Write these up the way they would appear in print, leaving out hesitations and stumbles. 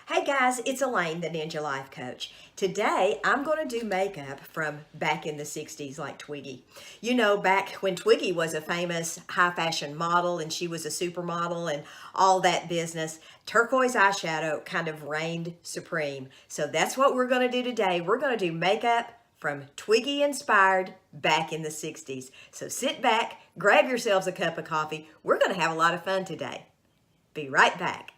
Hey guys, it's Elaine, the Ninja Life Coach. Today, I'm going to do makeup from back in the 60s like Twiggy. You know, back when Twiggy was a famous high fashion model and she was a supermodel and all that business, turquoise eyeshadow kind of reigned supreme. So that's what we're going to do today. We're going to do makeup from Twiggy inspired back in the 60s. So sit back, grab yourselves a cup of coffee. We're going to have a lot of fun today. Be right back.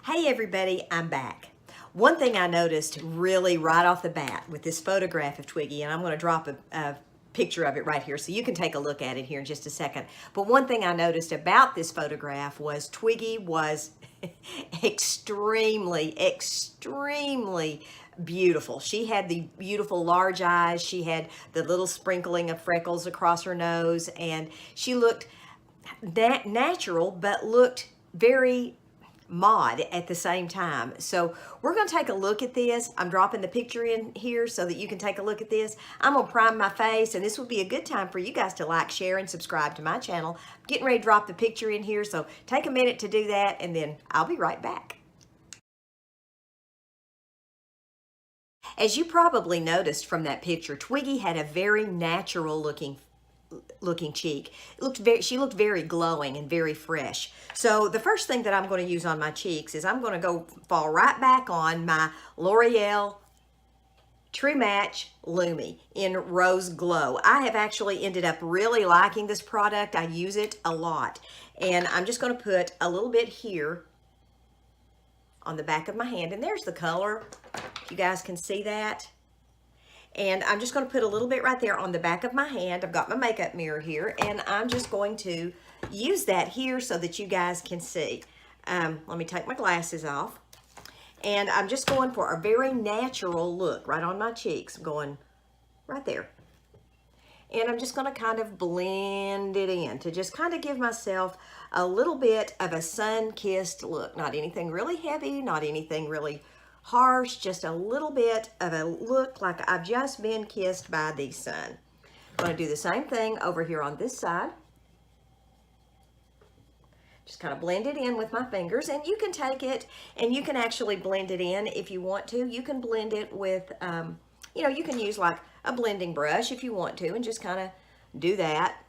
Hey everybody, I'm back. One thing I noticed really right off the bat with this photograph of Twiggy, and I'm going to drop a picture of it right here so you can take a look at it here in just a second. But one thing I noticed about this photograph was Twiggy was extremely beautiful. She had the beautiful large eyes. She had the little sprinkling of freckles across her nose, and she looked natural but looked very mod at the same time. So we're going to take a look at this. I'm dropping the picture in here so that you can take a look at this. I'm going to prime my face, and this would be a good time for you guys to like, share, and subscribe to my channel. I'm getting ready to drop the picture in here, so take a minute to do that, and then I'll be right back. As you probably noticed from that picture, Twiggy had a very natural looking cheek. She looked very glowing and very fresh. So the first thing that I'm going to use on my cheeks is I'm going to fall right back on my L'Oreal True Match Lumi in Rose Glow. I have actually ended up really liking this product. I use it a lot. And I'm just going to put a little bit here on the back of my hand. And there's the color. You guys can see that. And I'm just going to put a little bit right there on the back of my hand. I've got my makeup mirror here, and I'm just going to use that here so that you guys can see. Let me take my glasses off. And I'm just going for a very natural look right on my cheeks. I'm going right there. And I'm just going to kind of blend it in to just kind of give myself a little bit of a sun-kissed look. Not anything really heavy, not anything really harsh, just a little bit of a look like I've just been kissed by the sun. I'm going to do the same thing over here on this side. Just kind of blend it in with my fingers, and you can take it and you can actually blend it in if you want to. You can blend it with, you know, you can use like a blending brush if you want to, and just kind of do that,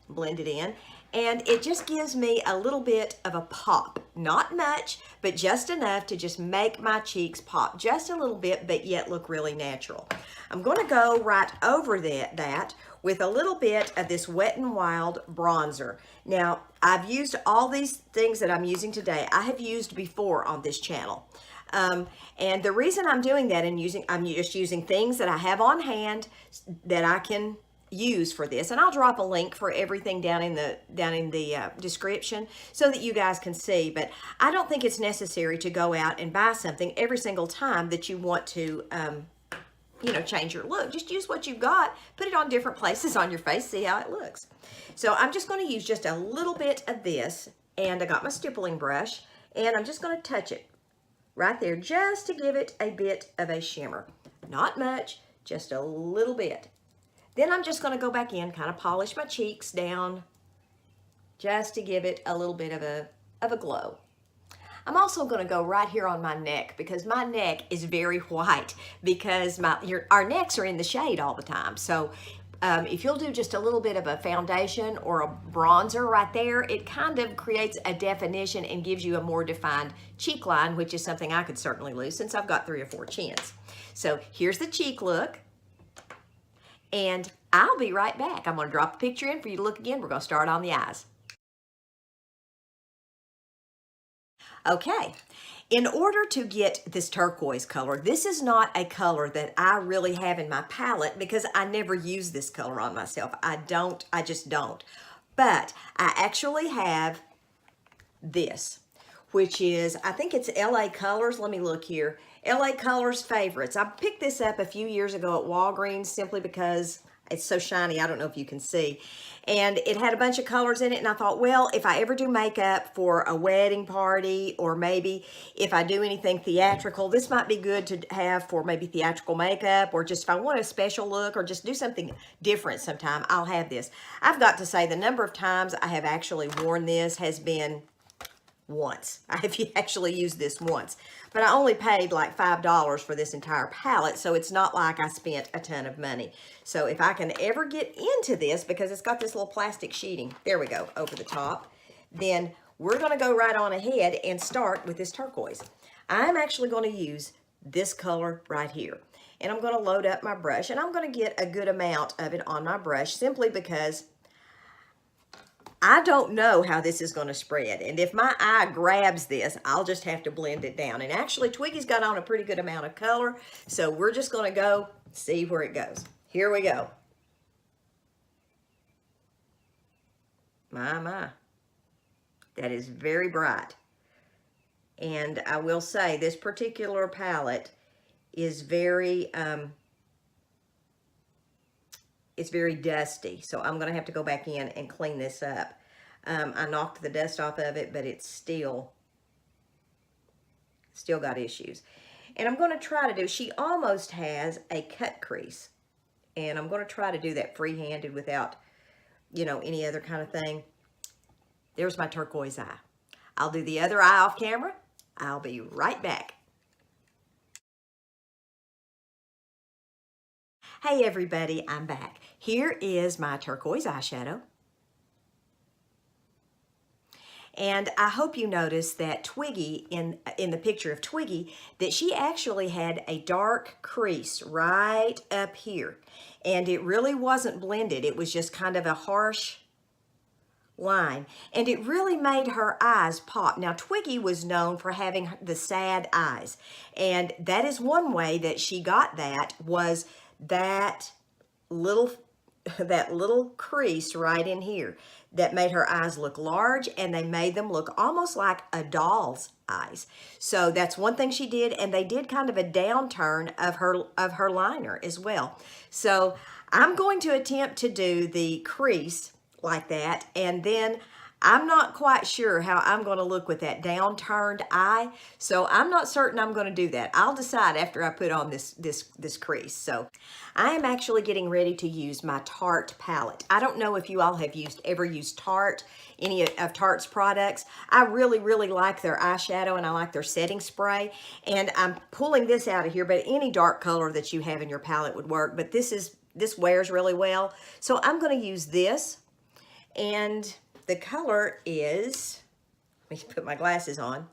blend it in. And it just gives me a little bit of a pop. Not much, but just enough to just make my cheeks pop just a little bit, but yet look really natural. I'm going to go right over that with a little bit of this Wet n Wild bronzer. Now, I've used all these things that I'm using today, I have used before on this channel. And the reason I'm doing that and I'm just using things that I have on hand that I can use for this, and I'll drop a link for everything down in the description so that you guys can see. But I don't think it's necessary to go out and buy something every single time that you want to you know, change your look. Just use what you've got, put it on different places on your face, see how it looks. So I'm just going to use just a little bit of this, and I got my stippling brush, and I'm just going to touch it right there just to give it a bit of a shimmer. Not much, just a little bit. Then I'm just going to go back in, kind of polish my cheeks down just to give it a little bit of a glow. I'm also going to go right here on my neck because my neck is very white because our necks are in the shade all the time. So if you'll do just a little bit of a foundation or a bronzer right there, it kind of creates a definition and gives you a more defined cheek line, which is something I could certainly lose since I've got 3 or 4 chins. So here's the cheek look. And I'll be right back. I'm going to drop the picture in for you to look again. We're going to start on the eyes. Okay, in order to get this turquoise color, this is not a color that I really have in my palette because I never use this color on myself. I just don't. But I actually have this, which is, I think it's LA Colors. Let me look here. LA Colors Favorites. I picked this up a few years ago at Walgreens simply because it's so shiny. I don't know if you can see. And it had a bunch of colors in it, and I thought, well, if I ever do makeup for a wedding party, or maybe if I do anything theatrical, this might be good to have for maybe theatrical makeup, or just if I want a special look, or just do something different sometime, I'll have this. I've got to say the number of times I have actually worn this has been once. I've actually used this once, but I only paid like $5 for this entire palette, so it's not like I spent a ton of money. So if I can ever get into this, because it's got this little plastic sheeting, there we go, over the top, then we're gonna go right on ahead and start with this turquoise. I'm actually gonna use this color right here. And I'm gonna load up my brush, and I'm gonna get a good amount of it on my brush simply because I don't know how this is going to spread. And if my eye grabs this, I'll just have to blend it down. And actually, Twiggy's got on a pretty good amount of color. So we're just going to go see where it goes. Here we go. My. That is very bright. And I will say this particular palette is very, it's very dusty, so I'm going to have to go back in and clean this up. I knocked the dust off of it, but it's still got issues. And I'm going to try to do, she almost has a cut crease, and I'm going to try to do that free-handed without, you know, any other kind of thing. There's my turquoise eye. I'll do the other eye off camera. I'll be right back. Hey everybody, I'm back. Here is my turquoise eyeshadow. And I hope you noticed that Twiggy, in the picture of Twiggy, that she actually had a dark crease right up here. And it really wasn't blended. It was just kind of a harsh line. And it really made her eyes pop. Now, Twiggy was known for having the sad eyes. And that is one way that she got that, was that little crease right in here that made her eyes look large, and they made them look almost like a doll's eyes. So that's one thing she did, and they did kind of a downturn of her liner as well. So I'm going to attempt to do the crease like that, and then I'm not quite sure how I'm going to look with that downturned eye, so I'm not certain I'm going to do that. I'll decide after I put on this crease. So I am actually getting ready to use my Tarte palette. I don't know if you all have ever used Tarte, any of Tarte's products. I really, really like their eyeshadow, and I like their setting spray. And I'm pulling this out of here, but any dark color that you have in your palette would work. But this wears really well. So I'm going to use this, and the color is, let me put my glasses on,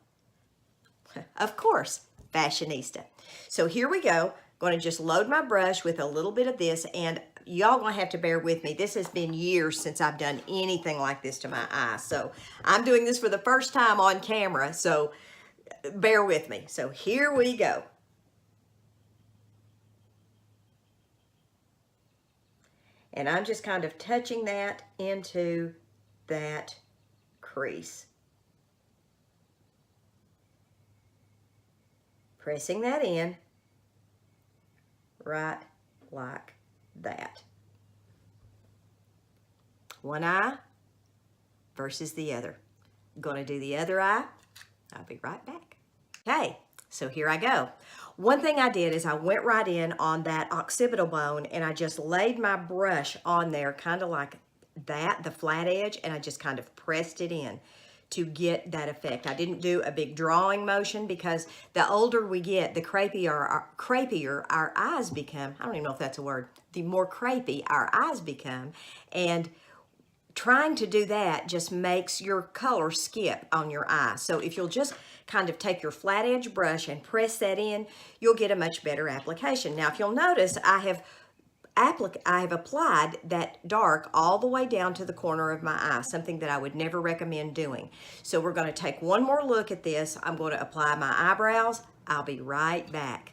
of course, Fashionista. So here we go. Going to just load my brush with a little bit of this, and y'all gonna have to bear with me. This has been years since I've done anything like this to my eye. So I'm doing this for the first time on camera, so bear with me. So here we go. And I'm just kind of touching that into that crease. Pressing that in right like that. One eye versus the other. I'm going to do the other eye. I'll be right back. Okay, so here I go. One thing I did is I went right in on that occipital bone, and I just laid my brush on there kind of like that, the flat edge, and I just kind of pressed it in to get that effect. I didn't do a big drawing motion, because the older we get, the crepier our eyes become. I don't even know if that's a word. The more crepey our eyes become, and trying to do that just makes your color skip on your eye. So if you'll just kind of take your flat edge brush and press that in, you'll get a much better application. Now, if you'll notice, I have applied that dark all the way down to the corner of my eye, something that I would never recommend doing. So we're going to take one more look at this. I'm going to apply my eyebrows. I'll be right back.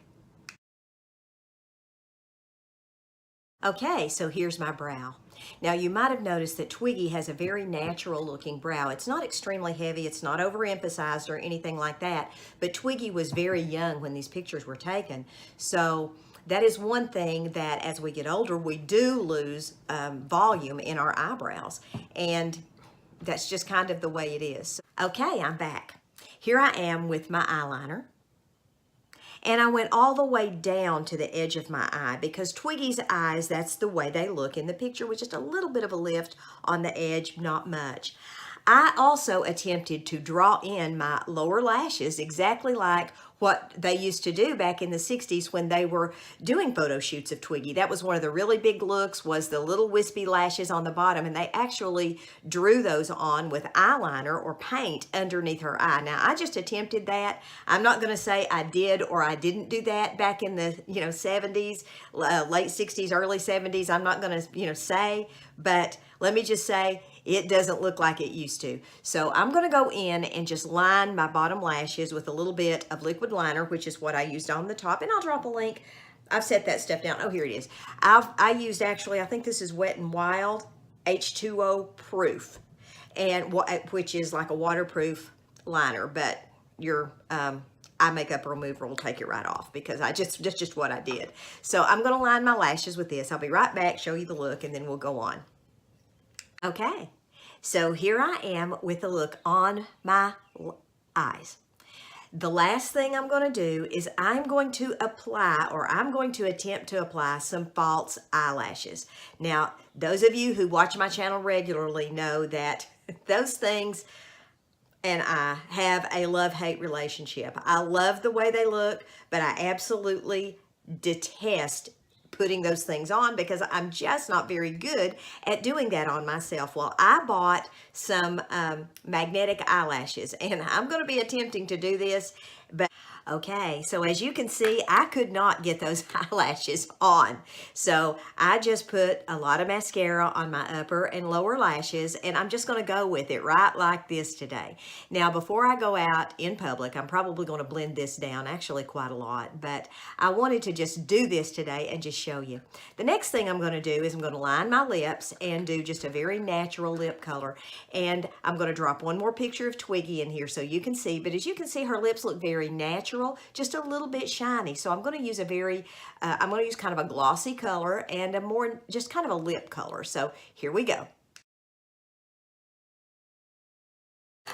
Okay, so here's my brow. Now, you might have noticed that Twiggy has a very natural looking brow. It's not extremely heavy, it's not overemphasized or anything like that, but Twiggy was very young when these pictures were taken. So that is one thing that as we get older, we do lose volume in our eyebrows, and that's just kind of the way it is. Okay, I'm back. Here I am with my eyeliner. And I went all the way down to the edge of my eye, because Twiggy's eyes, that's the way they look in the picture, with just a little bit of a lift on the edge, not much. I also attempted to draw in my lower lashes exactly like what they used to do back in the 60s when they were doing photo shoots of Twiggy. That was one of the really big looks, was the little wispy lashes on the bottom, and they actually drew those on with eyeliner or paint underneath her eye. Now, I just attempted that. I'm not going to say I did or I didn't do that back in the 70s, late 60s, early 70s. I'm not going to say, but let me just say, it doesn't look like it used to. So I'm going to go in and just line my bottom lashes with a little bit of liquid liner, which is what I used on the top. And I'll drop a link. I've set that stuff down. Oh, here it is. I used, actually, I think this is Wet n Wild H2O Proof, and which is like a waterproof liner, but your eye makeup remover will take it right off, because that's just what I did. So I'm going to line my lashes with this. I'll be right back, show you the look, and then we'll go on. Okay, so here I am with the look on my eyes. The last thing I'm going to do is I'm going to apply, or I'm going to attempt to apply, some false eyelashes. Now, those of you who watch my channel regularly know that those things and I have a love-hate relationship. I love the way they look, but I absolutely detest putting those things on because I'm just not very good at doing that on myself. Well, I bought some magnetic eyelashes, and I'm going to be attempting to do this, but okay, so as you can see, I could not get those eyelashes on. So I just put a lot of mascara on my upper and lower lashes, and I'm just going to go with it right like this today. Now, before I go out in public, I'm probably going to blend this down, actually quite a lot, but I wanted to just do this today and just show you. The next thing I'm going to do is I'm going to line my lips and do just a very natural lip color, and I'm going to drop one more picture of Twiggy in here so you can see, but as you can see, her lips look very natural, just a little bit shiny. So I'm going to use a very, I'm going to use kind of a glossy color and a more, just kind of a lip color. So here we go.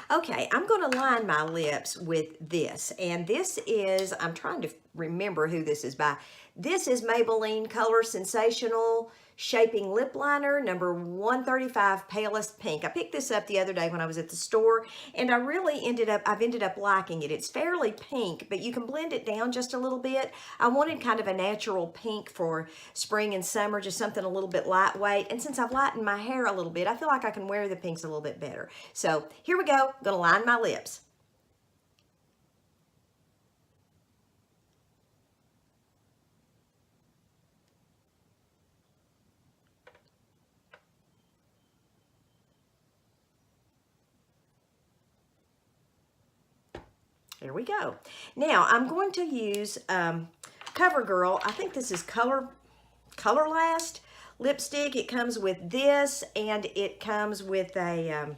Okay, I'm going to line my lips with this, and this is, I'm trying to remember who this is by. This is Maybelline Color Sensational Shaping Lip Liner, number 135, Palest Pink. I picked this up the other day when I was at the store, and I've ended up liking it. It's fairly pink, but you can blend it down just a little bit. I wanted kind of a natural pink for spring and summer, just something a little bit lightweight. And since I've lightened my hair a little bit, I feel like I can wear the pinks a little bit better. So here we go. I'm gonna line my lips. There we go. Now I'm going to use CoverGirl. I think this is Color Last lipstick. It comes with this, and it comes with a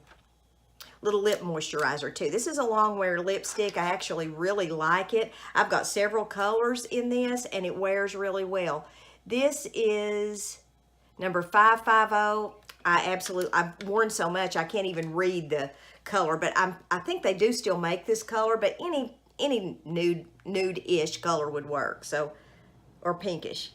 little lip moisturizer too. This is a long wear lipstick. I actually really like it. I've got several colors in this, and it wears really well. This is number 550. I've worn so much I can't even read the color, but I think they do still make this color, but any nude-ish color would work. So, or pinkish.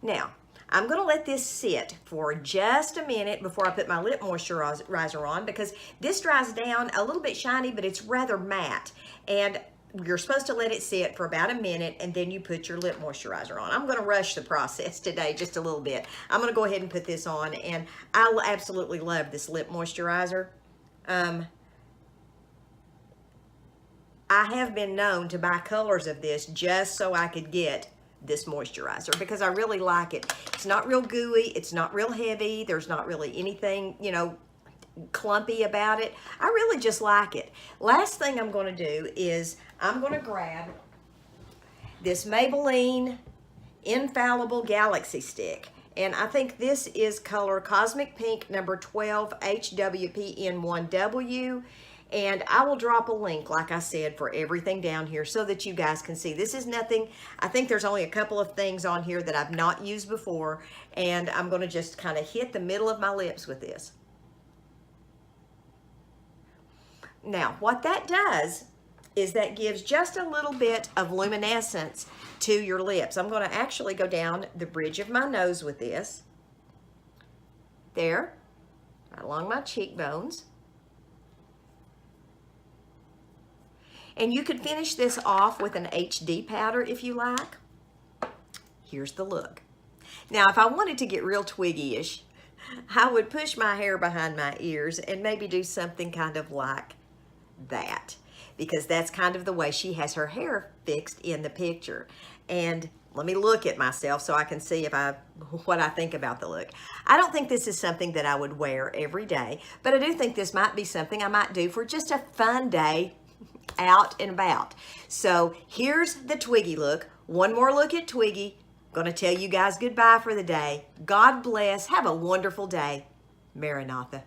Now, I'm going to let this sit for just a minute before I put my lip moisturizer on, because this dries down a little bit shiny, but it's rather matte. And you're supposed to let it sit for about a minute, and then you put your lip moisturizer on. I'm going to rush the process today just a little bit. I'm going to go ahead and put this on, and I absolutely love this lip moisturizer. I have been known to buy colors of this just so I could get this moisturizer, because I really like it. It's not real gooey, it's not real heavy, there's not really anything, clumpy about it. I really just like it. Last thing I'm going to do is I'm going to grab this Maybelline Infallible Galaxy Stick, and I think this is color Cosmic Pink, number 12, HWPN1W. And I will drop a link, like I said, for everything down here so that you guys can see. This is nothing. I think there's only a couple of things on here that I've not used before, and I'm going to just kind of hit the middle of my lips with this. Now, what that does is that gives just a little bit of luminescence to your lips. I'm going to actually go down the bridge of my nose with this. There, right along my cheekbones. And you could finish this off with an HD powder if you like. Here's the look. Now, if I wanted to get real Twiggy-ish, I would push my hair behind my ears and maybe do something kind of like that, because that's kind of the way she has her hair fixed in the picture. And let me look at myself so I can see what I think about the look. I don't think this is something that I would wear every day, but I do think this might be something I might do for just a fun day out and about. So here's the Twiggy look. One more look at Twiggy. I'm going to tell you guys goodbye for the day. God bless. Have a wonderful day. Maranatha.